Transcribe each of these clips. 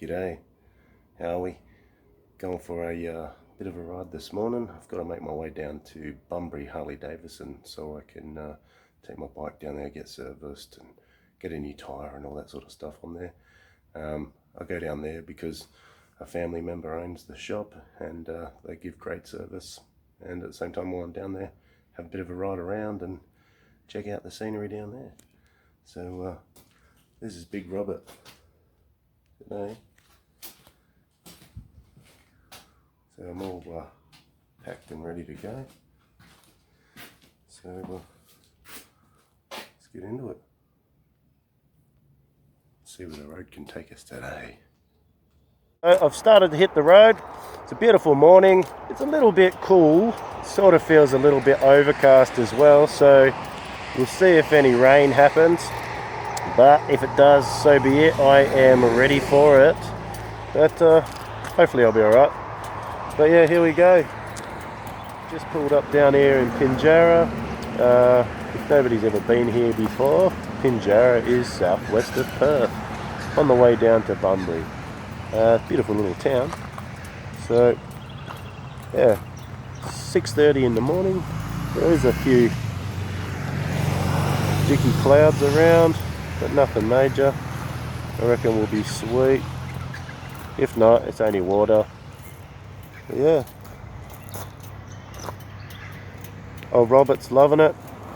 G'day, how are we? Going for a bit of a ride this morning. I've got to make my way down to Bunbury, Harley Davidson, so I can take my bike down there, get serviced and get a new tyre and all that sort of stuff on there. I go down there because a family member owns the shop and they give great service, and at the same time while I'm down there, have a bit of a ride around and check out the scenery down there. So this is Big Robert today. So I'm all packed and ready to go. So let's get into it. See where the road can take us today. I've started to hit the road. It's a beautiful morning. It's a little bit cool. Sort of feels a little bit overcast as well. So we'll see if any rain happens. But if it does, so be it. I am ready for it. But hopefully I'll be alright. But yeah, here we go. Just pulled up down here in Panjara. If nobody's ever been here before, Panjara is southwest of Perth, on the way down to Bunbury. Beautiful little town. So yeah, 6:30 in the morning. There is a few dicky clouds around, but nothing major. I reckon we'll be sweet. If not, it's only water. But yeah. Old Robert's loving it.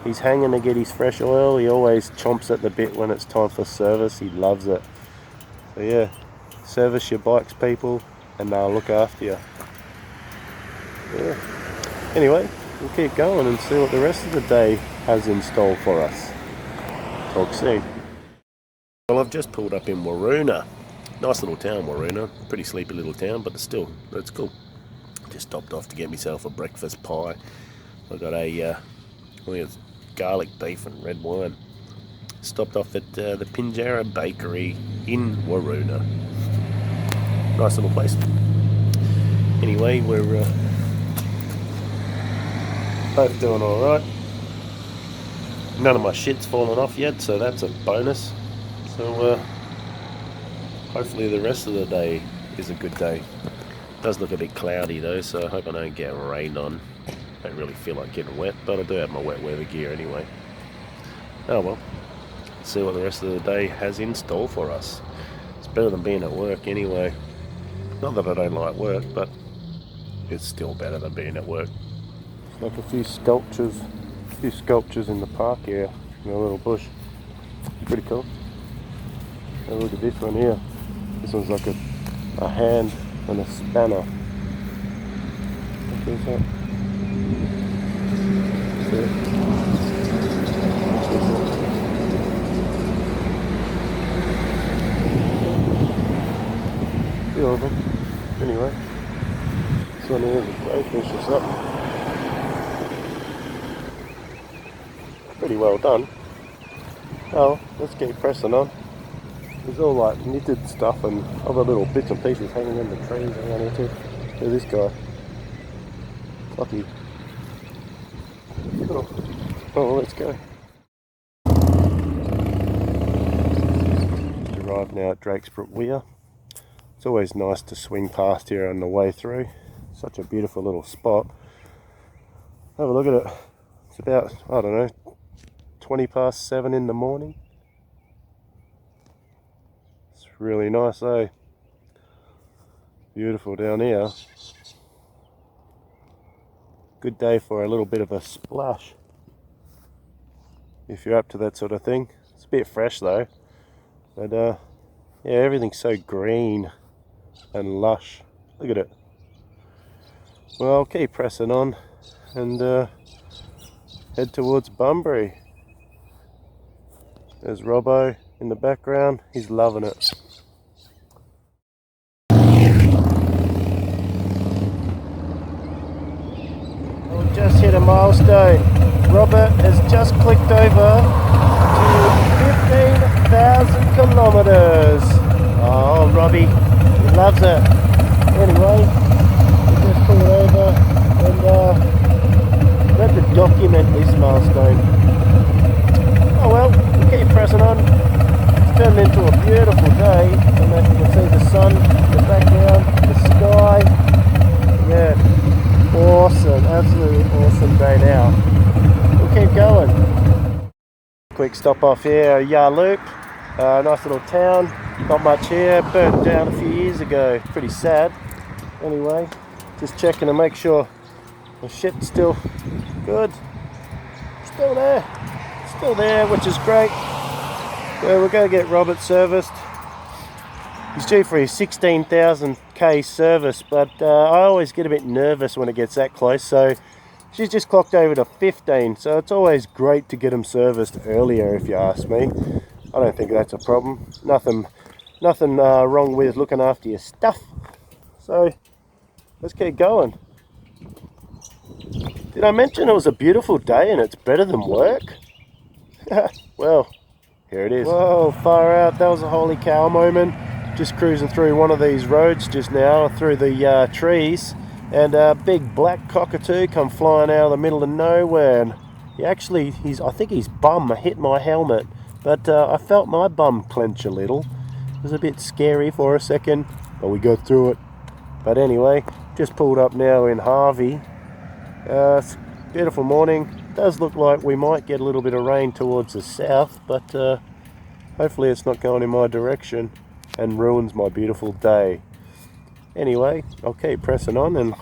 He's hanging to get his fresh oil. He always chomps at the bit when it's time for service. He loves it. So yeah, service your bikes, people, and they'll look after you. Yeah. Anyway, we'll keep going and see what the rest of the day has in store for us. Talk soon. Well, I've just pulled up in Waroona. Nice little town, Waroona. Pretty sleepy little town, but still, it's cool. Just stopped off to get myself a breakfast pie. I got I think it's garlic beef and red wine. Stopped off at the Panjara bakery in Waroona. Nice little place. Anyway, we're both doing alright. None of my shit's fallen off yet, so that's a bonus. So hopefully the rest of the day is a good day. It does look a bit cloudy though, so I hope I don't get rained on. I don't really feel like getting wet, but I do have my wet weather gear anyway. Oh well, see what the rest of the day has in store for us. It's better than being at work anyway. Not that I don't like work, but it's still better than being at work. Like a few sculptures in the park here, in a little bush. Pretty cool. Oh, look at this one here. This one's like a hand and a spanner. What is that? Few of them. Anyway, this one here is a crayfish or something. Pretty well done. Oh, let's keep pressing on. There's all like knitted stuff and other little bits and pieces hanging in the trees around here too. Look at this guy. Lucky. Oh, let's go. Arrived now at Brook, Weir. It's always nice to swing past here on the way through. Such a beautiful little spot. Have a look at it. It's about, I don't know, 7:20 in the morning. It's really nice, eh? Beautiful down here. Good day for a little bit of a splash, if you're up to that sort of thing. It's a bit fresh though, but yeah, everything's so green and lush. Look at it. Well, I'll keep pressing on and head towards Bunbury. There's Robbo in the background. He's loving it. We've just hit a milestone. Robert has just clicked over to 15,000 kilometres. Oh, Robbie, he loves it. Anyway, we just pulled over and we have to document this milestone. Oh well, we'll keep pressing on. turned into a beautiful day, and then you can see the sun in the background, the sky. Yeah, awesome, absolutely awesome day now. We'll keep going. Quick stop off here, Yarloop, nice little town, not much here, burnt down a few years ago, pretty sad. Anyway, just checking to make sure the shit's still good, still there, which is great. Well, we're going to get Robert serviced. He's due for his 16,000k service, but I always get a bit nervous when it gets that close, so she's just clocked over to 15, so it's always great to get him serviced earlier, if you ask me. I don't think that's a problem. Nothing wrong with looking after your stuff. So let's keep going. Did I mention it was a beautiful day and it's better than work? Well, here it is. Whoa, far out. That was a holy cow moment. Just cruising through one of these roads just now, through the trees, and a big black cockatoo come flying out of the middle of nowhere. And I think his bum hit my helmet, but I felt my bum clench a little. It was a bit scary for a second, but we got through it. But anyway, just pulled up now in Harvey. It's a beautiful morning. Does look like we might get a little bit of rain towards the south, but hopefully it's not going in my direction and ruins my beautiful day. Anyway, I'll keep pressing on, and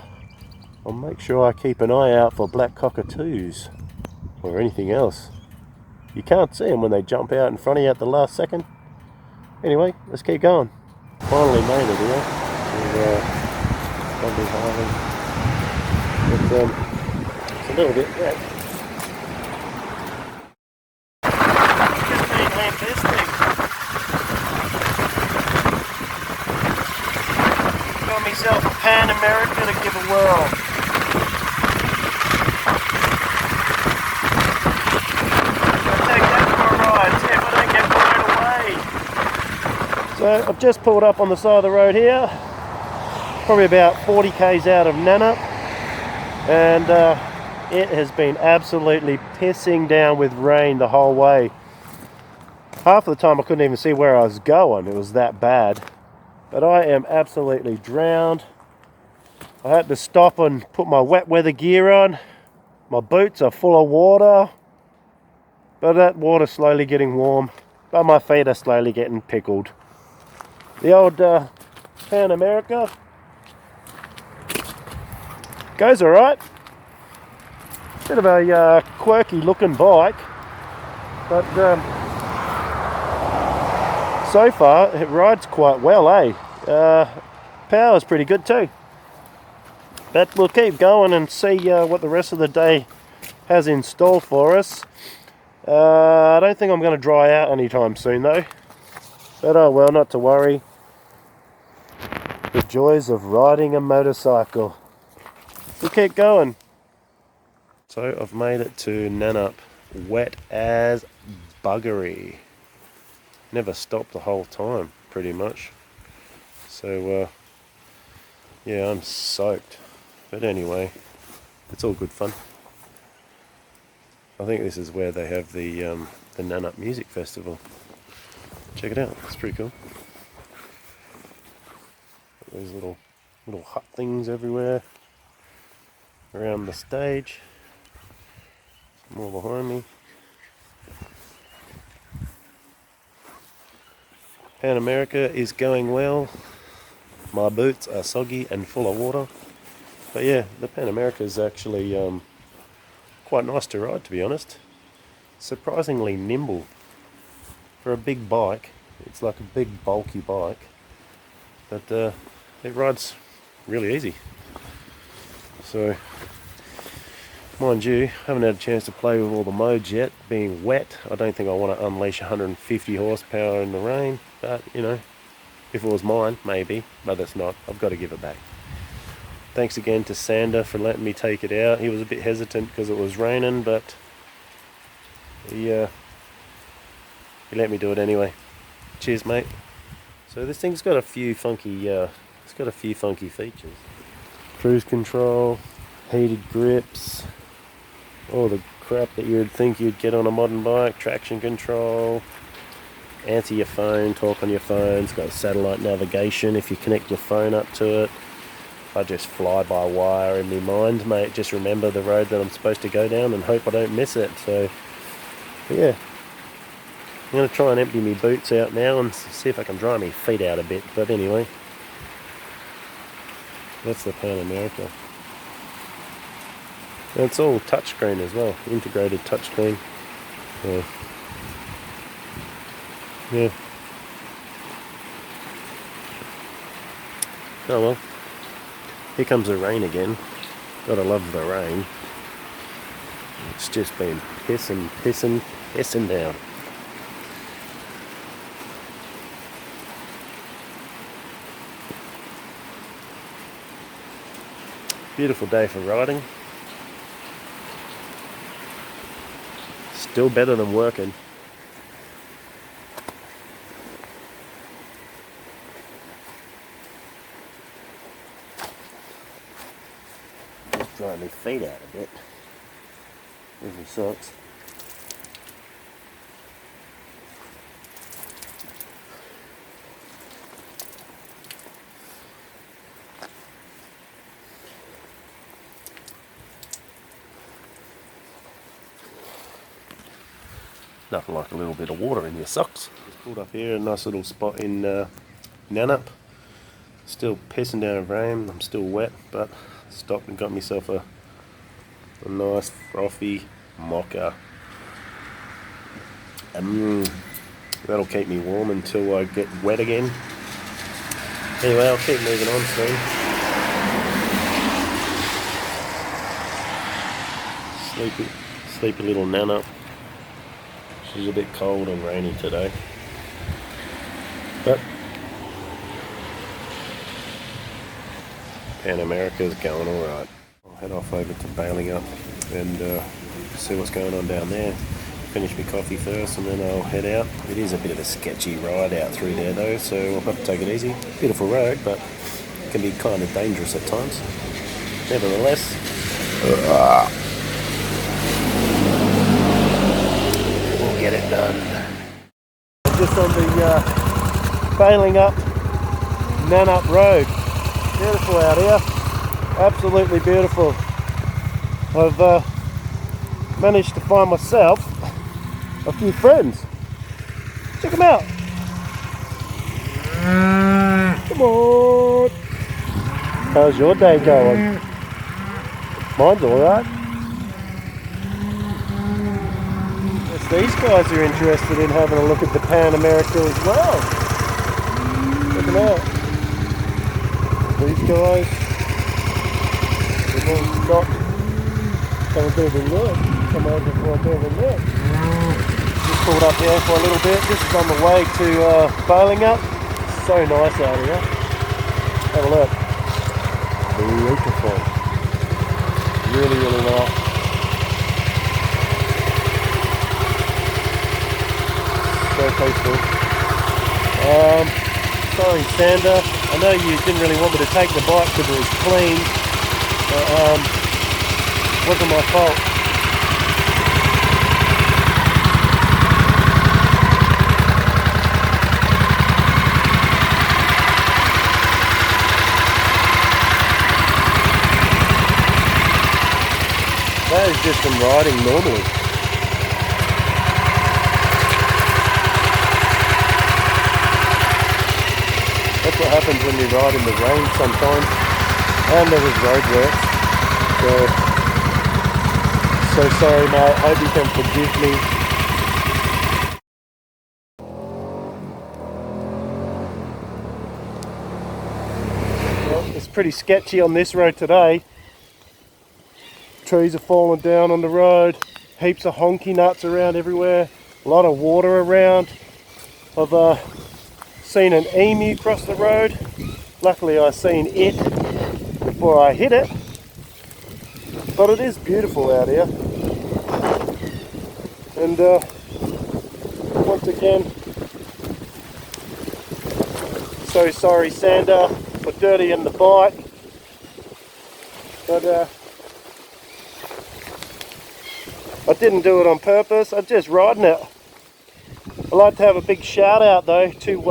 I'll make sure I keep an eye out for black cockatoos or anything else. You can't see them when they jump out in front of you at the last second. Anyway, let's keep going. Finally made it here. Lovely Harley. But it's a little bit wet. Got myself a Pan America to give a whirl. I'll take that for a ride, see if I don't get blown away. So I've just pulled up on the side of the road here, probably about 40 k's out of Nana, and it has been absolutely pissing down with rain the whole way. Half of the time I couldn't even see where I was going, it was that bad. But I am absolutely drowned. I had to stop and put my wet weather gear on. My boots are full of water, but that water's slowly getting warm, but my feet are slowly getting pickled. The old Pan America goes alright. Bit of a quirky looking bike, but so far it rides quite well, eh? Power's pretty good too. But we'll keep going and see what the rest of the day has in store for us. I don't think I'm going to dry out anytime soon though. But oh well, not to worry. The joys of riding a motorcycle. We'll keep going. So I've made it to Nannup, wet as buggery. Never stopped the whole time, pretty much. So yeah, I'm soaked. But anyway, it's all good fun. I think this is where they have the Nannup Music Festival. Check it out, it's pretty cool. Got these little hut things everywhere around the stage. Some more behind me. Pan America is going well. My boots are soggy and full of water. But yeah, the Pan America is actually quite nice to ride, to be honest. Surprisingly nimble. For a big bike, it's like a big bulky bike. But it rides really easy. So, mind you, I haven't had a chance to play with all the modes yet. Being wet, I don't think I want to unleash 150 horsepower in the rain. But, you know, if it was mine, maybe. But it's not. I've got to give it back. Thanks again to Sander for letting me take it out. He was a bit hesitant because it was raining, but he let me do it anyway. Cheers, mate. So this thing's got a few funky, features. Cruise control, heated grips, all the crap that you'd think you'd get on a modern bike. Traction control, answer your phone, talk on your phone. It's got satellite navigation if you connect your phone up to it. I just fly by wire in my mind, mate. Just remember the road that I'm supposed to go down and hope I don't miss it. So, yeah. I'm going to try and empty my boots out now and see if I can dry my feet out a bit. But anyway, that's the Pan America. And it's all touchscreen as well, integrated touchscreen. So, yeah. Oh well. Here comes the rain again. Gotta love the rain. It's just been pissing down. Beautiful day for riding. Still better than working. Just drying my feet out a bit. With my socks. Nothing like a little bit of water in your socks. Just pulled up here, a nice little spot in Nanup. Still pissing down rain, I'm still wet, but stopped and got myself a nice frothy mocha. That'll keep me warm until I get wet again. Anyway, I'll keep moving on soon. Sleepy little Nanup. She's a bit cold and rainy today, but Pan America's going alright. I'll head off over to Bailing Up and see what's going on down there. Finish my coffee first and then I'll head out. It is a bit of a sketchy ride out through there though, so I'll have to take it easy. Beautiful road, but it can be kind of dangerous at times. Nevertheless, get it done. Just on the Bailing Up Nanup Road. Beautiful out here. Absolutely beautiful. I've managed to find myself a few friends. Check them out. Come on. How's your day going? Mine's alright. These guys are interested in having a look at the Pan America as well. Check them out. These guys, they've all stopped. Come and do the look. Come over for a bit of a look. Just pulled up here for a little bit. This is on the way to Bailing Up. So nice out here. Have a look. Beautiful. Really, really nice. So peaceful. Sorry Sander, I know you didn't really want me to take the bike because it was clean, but wasn't my fault. That is just from riding normally. That's what happens when you ride in the rain sometimes. And there was roadworks. So sorry mate, hope you can forgive me. Well, it's pretty sketchy on this road today. Trees are falling down on the road. Heaps of honky nuts around everywhere. A lot of water around. I've seen an emu cross the road. Luckily I seen it before I hit it, but it is beautiful out here. And once again, so sorry Sander for dirtying the bike, but I didn't do it on purpose. I'm just riding it. I'd like to have a big shout out though to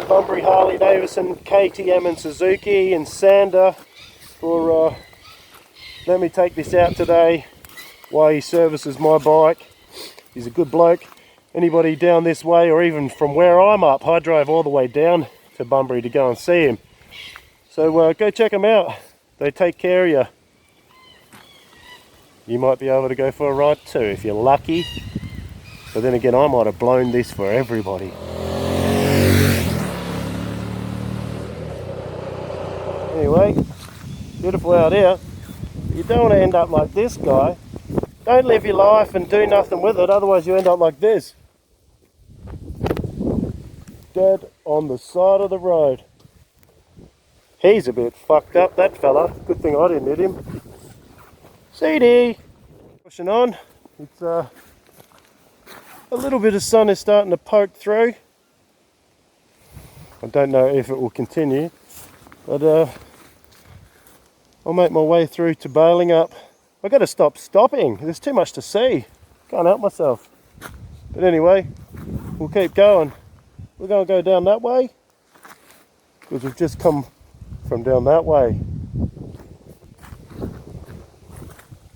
Bunbury, Harley, Davidson, KTM and Suzuki and Sander for letting me take this out today while he services my bike. He's a good bloke. Anybody down this way or even from where I'm up, I drove all the way down to Bunbury to go and see him. So go check them out. They take care of you. You might be able to go for a ride too if you're lucky. But then again, I might have blown this for everybody. Anyway, beautiful out here. You don't want to end up like this guy. Don't live your life and do nothing with it, otherwise you end up like this. Dead on the side of the road. He's a bit fucked up, that fella. Good thing I didn't hit him. CD! Pushing on. It's a little bit of sun is starting to poke through. I don't know if it will continue, but I'll make my way through to bailing up. I've got to stop stopping. There's too much to see. Can't help myself. But anyway, we'll keep going. We're going to go down that way because we've just come from down that way.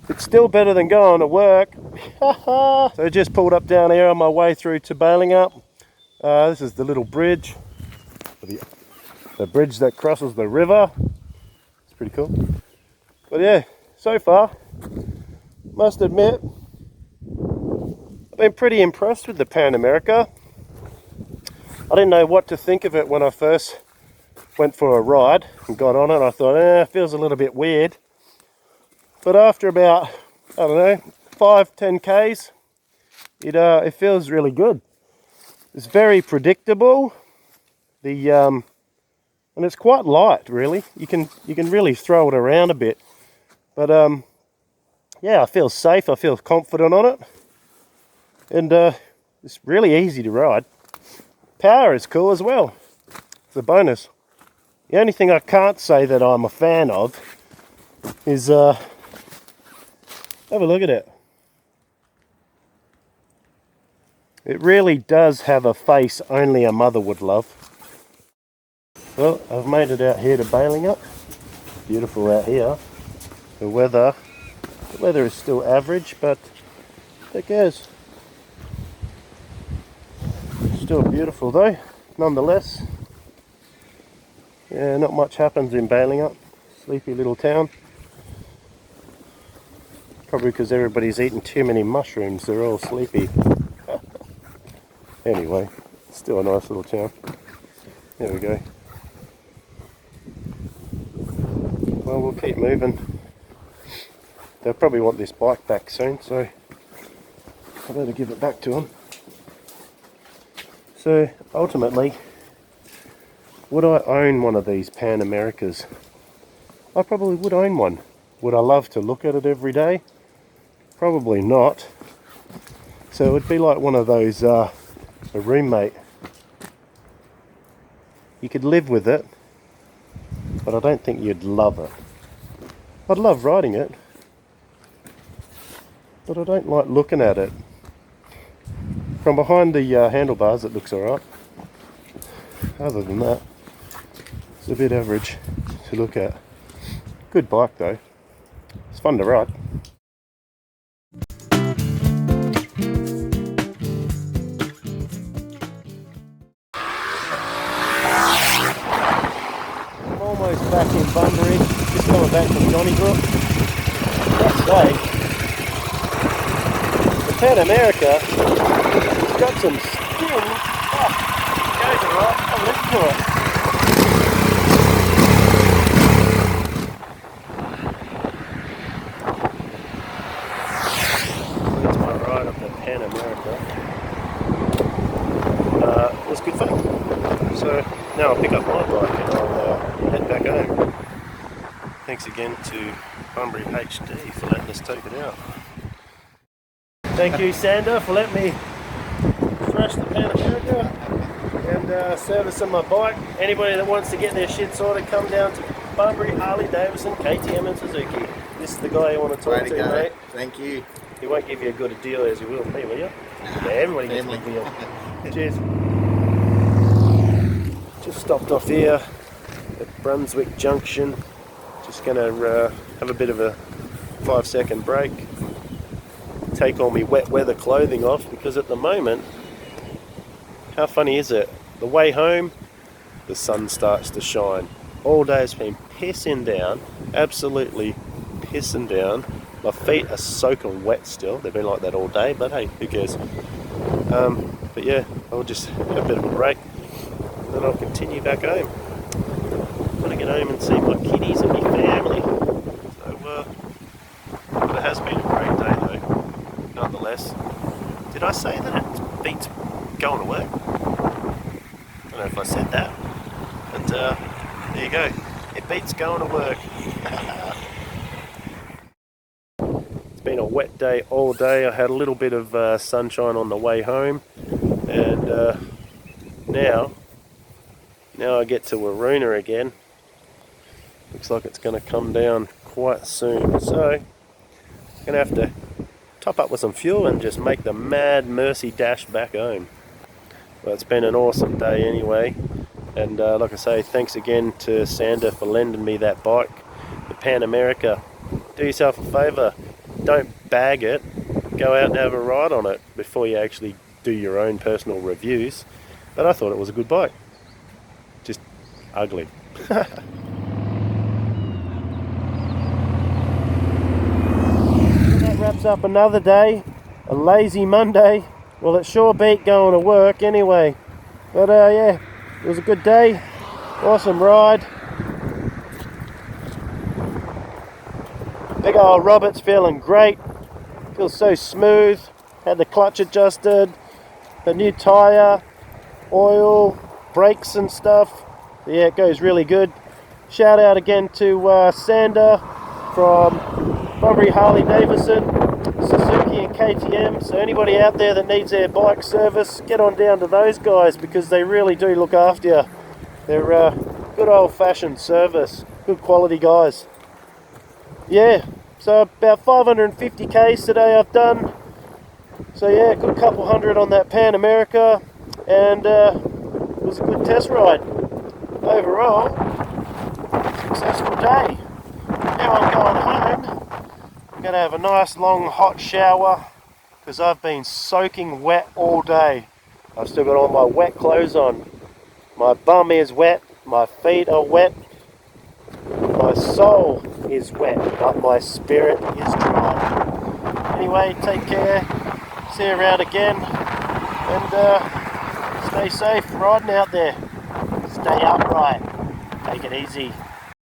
It's still better than going to work. So I just pulled up down here on my way through to bailing up. This is the little bridge. The bridge that crosses the river. It's pretty cool. But yeah, so far, must admit, I've been pretty impressed with the Pan America. I didn't know what to think of it when I first went for a ride and got on it. I thought, it feels a little bit weird. But after about, I don't know, 5-10 Ks, it feels really good. It's very predictable. And it's quite light, really. You can really throw it around a bit. But yeah, I feel safe. I feel confident on it, and it's really easy to ride. Power is cool as well. It's a bonus. The only thing I can't say that I'm a fan of is have a look at it. It really does have a face only a mother would love. Well, I've made it out here to bailing up. Beautiful out here. The weather is still average, but who cares? Still beautiful though, nonetheless. Yeah, not much happens in bailing up. Sleepy little town. Probably because everybody's eaten too many mushrooms, they're all sleepy. Anyway, still a nice little town. There we go. Well, we'll keep moving. They'll probably want this bike back soon, so I better give it back to them. So ultimately, would I own one of these Pan Americas? I probably would own one. Would I love to look at it every day? Probably not. So it would be like one of those, a roommate. You could live with it, but I don't think you'd love it. I'd love riding it, but I don't like looking at it. From behind the handlebars it looks alright. Other than that, it's a bit average to look at. Good bike though. It's fun to ride. I'm almost back in Bunbury, just coming back from Johnny Brook. Let's say, the Pan America has got some skin. Oh, it goes alright, I'll listen to it. That's my ride up the Pan America. It was good fun. So now I'll pick up my bike and I'll head back home. Thanks again to Bunbury HD for letting us take it out. Thank you, Sander, for letting me crash the Pan America and servicing my bike. Anybody that wants to get their shit sorted, come down to Bunbury, Harley, Davidson, KTM and Suzuki. This is the guy you want to talk to, mate. Thank you. He won't give you as good a deal as he will me, will you? Yeah, everybody gets a good deal. Cheers. Just stopped off here at Brunswick Junction. Just going to have a bit of a 5-second break. Take all my wet weather clothing off, because at the moment, how funny is it? The way home, the sun starts to shine. All day it's been pissing down, absolutely pissing down. My feet are soaking wet still. They've been like that all day, but hey, who cares? But yeah, I'll just have a bit of a break, and then I'll continue back home. I'm going to get home and see my kiddies and my family. So, but it has been a great day though, nonetheless. Did I say that it beats going to work? I don't know if I said that, but there you go. It beats going to work. It's been a wet day all day. I had a little bit of sunshine on the way home, and now I get to Waruna again. Looks like it's going to come down quite soon, so I'm going to have to top up with some fuel and just make the mad mercy dash back home. Well, it's been an awesome day anyway, and like I say, thanks again to Sander for lending me that bike, the Pan America. Do yourself a favour, don't bag it, go out and have a ride on it before you actually do your own personal reviews. But I thought it was a good bike, just ugly. That wraps up another day, a lazy Monday. Well, it sure beat going to work anyway. But yeah, it was a good day, awesome ride. Big old Robert's feeling great, feels so smooth. Had the clutch adjusted, the new tyre, oil, brakes and stuff. Yeah, it goes really good. Shout out again to Sander from Bunbury Harley Davidson, Suzuki and KTM. So anybody out there that needs their bike service, get on down to those guys, because they really do look after you. They're good old-fashioned service, good quality guys. Yeah, so about 550 k's today I've done. So yeah, got a couple hundred on that Pan America, and it was a good test ride. Overall, successful day. Now I'm going home. I'm going to have a nice long hot shower, because I've been soaking wet all day. I've still got all my wet clothes on. My bum is wet, my feet are wet, my soul is wet, but my spirit is dry. Anyway, take care, see you around again, and stay safe riding out there. Stay upright, take it easy.